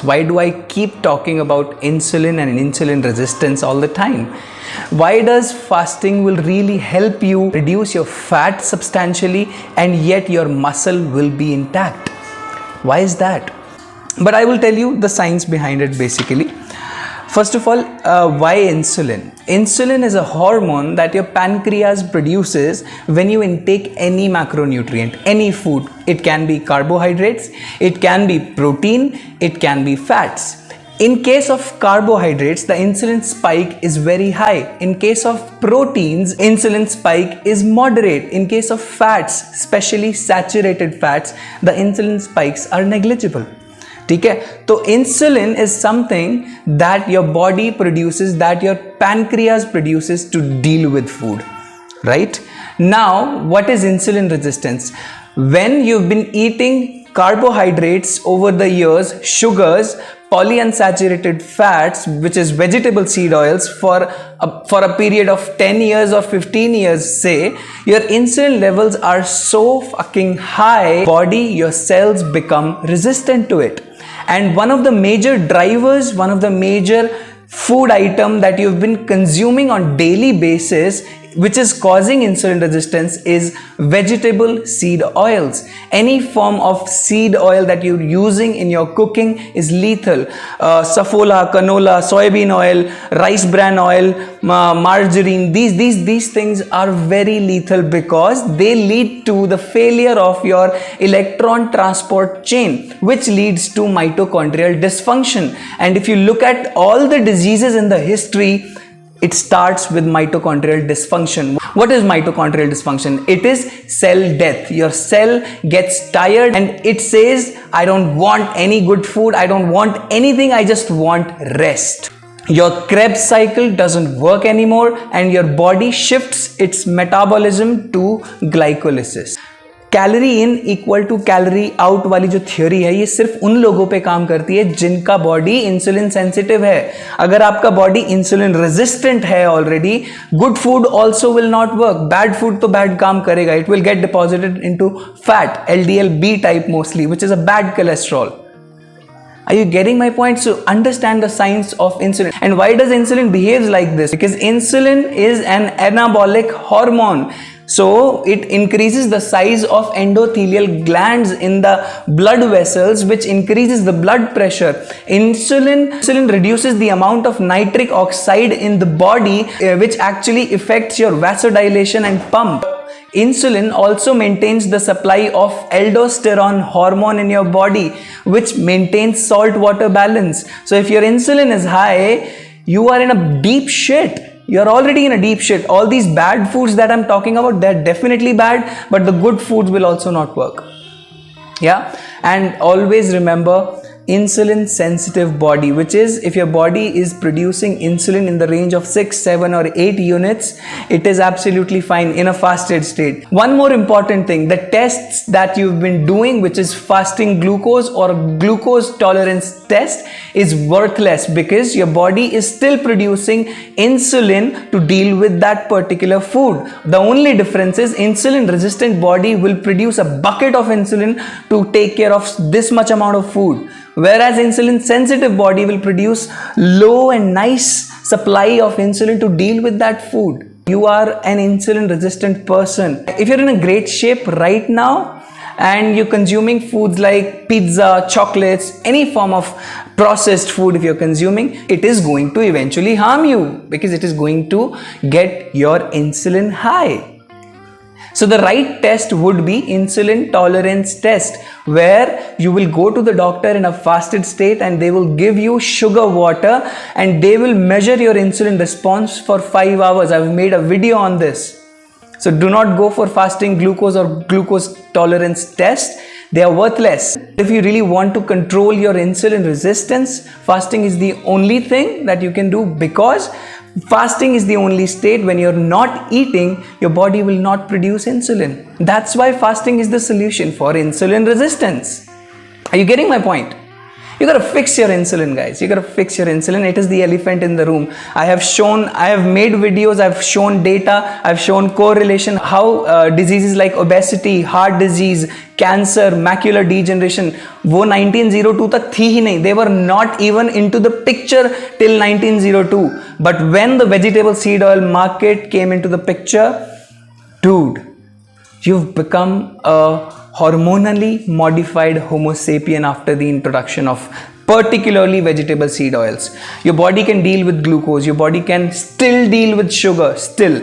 Why do I keep talking about insulin and insulin resistance all the time? Why does fasting will really help you reduce your fat substantially and yet your muscle will be intact? Why is that? But I will tell you the science behind it basically. First of all, why insulin? Insulin is a hormone that your pancreas produces when you intake any macronutrient, any food. It can be carbohydrates, it can be protein, it can be fats. In case of carbohydrates, the insulin spike is very high. In case of proteins, insulin spike is moderate. In case of fats, especially saturated fats, the insulin spikes are negligible. ठीक है, तो insulin is something that your body produces, that your pancreas produces to deal with food, right? Now, what is insulin resistance? When you've been eating carbohydrates over the years, sugars, polyunsaturated fats, which is vegetable seed oils, for a period of 10 years or 15 years, say, your insulin levels are so fucking high, your cells become resistant to it. And one of the major drivers, one of the major food item that you've been consuming on daily basis, which is causing insulin resistance, is vegetable seed oils. Any form of seed oil that you're using in your cooking is lethal. Safola, canola, soybean oil, rice bran oil, margarine, these things are very lethal because they lead to the failure of your electron transport chain, which leads to mitochondrial dysfunction. And if you look at all the diseases in the history, it starts with mitochondrial dysfunction. What is mitochondrial dysfunction? It is cell death. Your cell gets tired and it says, I don't want any good food, I don't want anything, I just want rest. Your Krebs cycle doesn't work anymore and your body shifts its metabolism to glycolysis. Calorie in equal to calorie out वाली जो theory है, ये सिर्फ उन लोगों पे काम करती है जिनका बॉडी इंसुलिन सेंसिटिव है. अगर आपका बॉडी इंसुलिन रेजिस्टेंट है already, good food also will not work. Bad food तो बैड काम करेगा. It will get deposited into fat, LDL B type mostly, which is a bad cholesterol. Are you getting my point? So understand the science of insulin. And why does insulin behave like this? Because insulin is an anabolic hormone. So it increases the size of endothelial glands in the blood vessels, which increases the blood pressure. Insulin reduces the amount of nitric oxide in the body, which actually affects your vasodilation and pump. Insulin also maintains the supply of aldosterone hormone in your body, which maintains salt-water balance. So if your insulin is high, you are in a deep shit. You're already in a deep shit. All these bad foods that I'm talking about, they're definitely bad, but the good foods will also not work. Yeah, and always remember, insulin sensitive body, which is if your body is producing insulin in the range of 6, 7 or 8 units, it is absolutely fine in a fasted state. One more important thing, the tests that you've been doing, which is fasting glucose or glucose tolerance test, is worthless because your body is still producing insulin to deal with that particular food. The only difference is insulin resistant body will produce a bucket of insulin to take care of this much amount of food, whereas insulin sensitive body will produce low and nice supply of insulin to deal with that food. You are an insulin resistant person. If you're in a great shape right now and you're consuming foods like pizza, chocolates, any form of processed food, if you're consuming, it is going to eventually harm you because it is going to get your insulin high. So the right test would be insulin tolerance test, where you will go to the doctor in a fasted state and they will give you sugar water and they will measure your insulin response for 5 hours. I've made a video on this. So do not go for fasting glucose or glucose tolerance test. They are worthless. If you really want to control your insulin resistance, fasting is the only thing that you can do, because fasting is the only state when you're not eating, your body will not produce insulin. That's why fasting is the solution for insulin resistance. Are you getting my point? You gotta fix your insulin, guys. You gotta fix your insulin. It is the elephant in the room. I have made videos, I've shown data, I've shown correlation, how diseases like obesity, heart disease, cancer, macular degeneration, वो 1902 तक थी ही नहीं. They were not even into the picture till 1902. But when the vegetable seed oil market came into the picture, dude, you've become a hormonally modified Homo sapien after the introduction of particularly vegetable seed oils. Your body can deal with glucose, your body can still deal with sugar, still.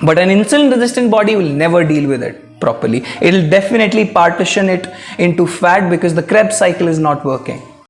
But an insulin resistant body will never deal with it properly. It will definitely partition it into fat because the Krebs cycle is not working.